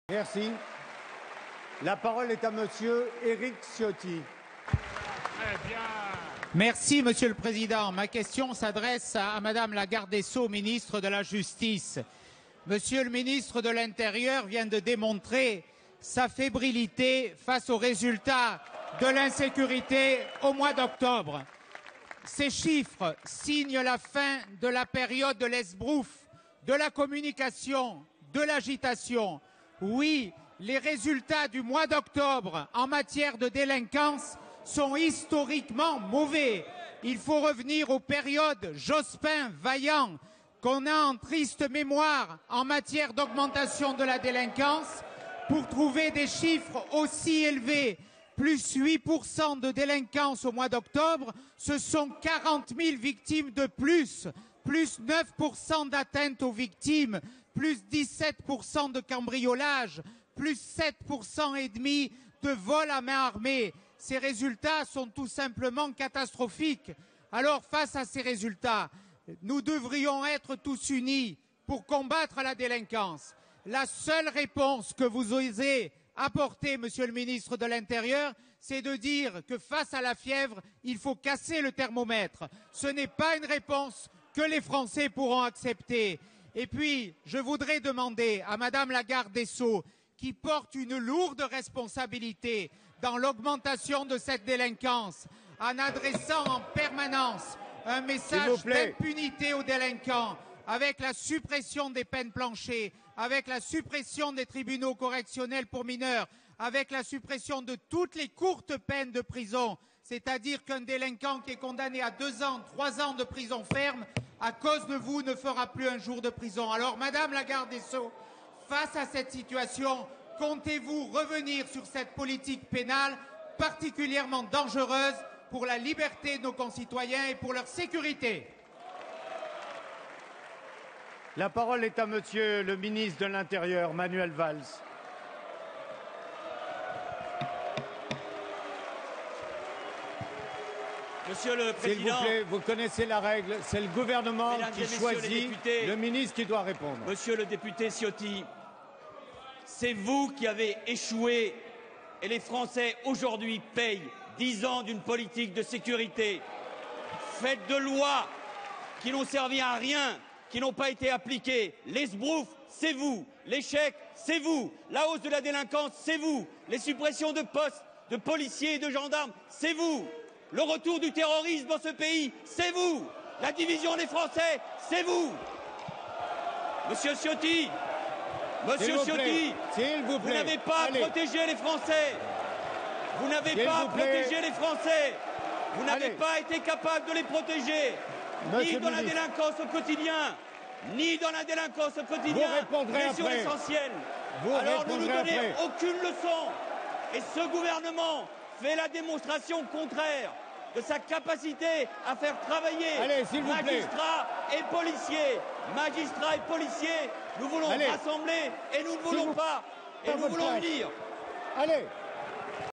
Merci. La parole est à monsieur Éric Ciotti. Merci, Monsieur le Président. Ma question s'adresse à Madame la garde des Sceaux, ministre de la Justice. Monsieur le ministre de l'Intérieur vient de démontrer sa fébrilité face aux résultats de l'insécurité au mois d'octobre. Ces chiffres signent la fin de la période de l'esbrouf, de la communication, de l'agitation. Oui, les résultats du mois d'octobre en matière de délinquance sont historiquement mauvais. Il faut revenir aux périodes Jospin-Vaillant qu'on a en triste mémoire en matière d'augmentation de la délinquance pour trouver des chiffres aussi élevés. Plus 8% de délinquance au mois d'octobre, ce sont 40 000 victimes de plus 9% d'atteintes aux victimes, plus 17% de cambriolage, plus 7% et demi de vol à main armée. Ces résultats sont tout simplement catastrophiques. Alors, face à ces résultats, nous devrions être tous unis pour combattre la délinquance. La seule réponse que vous osez apporter, Monsieur le ministre de l'Intérieur, c'est de dire que face à la fièvre, il faut casser le thermomètre. Ce n'est pas une réponse que les Français pourront accepter. Et puis, je voudrais demander à Madame la garde des Sceaux, qui porte une lourde responsabilité dans l'augmentation de cette délinquance, en adressant en permanence un message d'impunité aux délinquants, avec la suppression des peines planchers, avec la suppression des tribunaux correctionnels pour mineurs, avec la suppression de toutes les courtes peines de prison, c'est-à-dire qu'un délinquant qui est condamné à 2 ans, 3 ans de prison ferme, à cause de vous, ne fera plus un jour de prison. Alors, Madame la garde des Sceaux, face à cette situation, comptez-vous revenir sur cette politique pénale particulièrement dangereuse pour la liberté de nos concitoyens et pour leur sécurité? La parole est à monsieur le ministre de l'Intérieur, Manuel Valls. Monsieur le Président, s'il vous plaît, vous connaissez la règle, c'est le gouvernement qui choisit le ministre qui doit répondre. Monsieur le député Ciotti, c'est vous qui avez échoué et les Français aujourd'hui payent 10 ans d'une politique de sécurité faite de lois qui n'ont servi à rien, qui n'ont pas été appliquées. L'esbrouf, c'est vous. L'échec, c'est vous. La hausse de la délinquance, c'est vous. Les suppressions de postes de policiers et de gendarmes, c'est vous. Le retour du terrorisme dans ce pays, c'est vous. La division des Français, c'est vous. Monsieur Ciotti, vous n'avez pas protégé les Français. Vous n'avez pas protégé les Français. Vous n'avez pas été capable de les protéger. Ni dans la délinquance au quotidien, ni dans la délinquance au quotidien, mais sur l'essentiel. Alors ne nous donnez aucune leçon. Et ce gouvernement fait la démonstration contraire de sa capacité à faire travailler magistrats et policiers. Magistrats et policiers, nous voulons rassembler et nous ne voulons pas. Et nous voulons unir. Allez.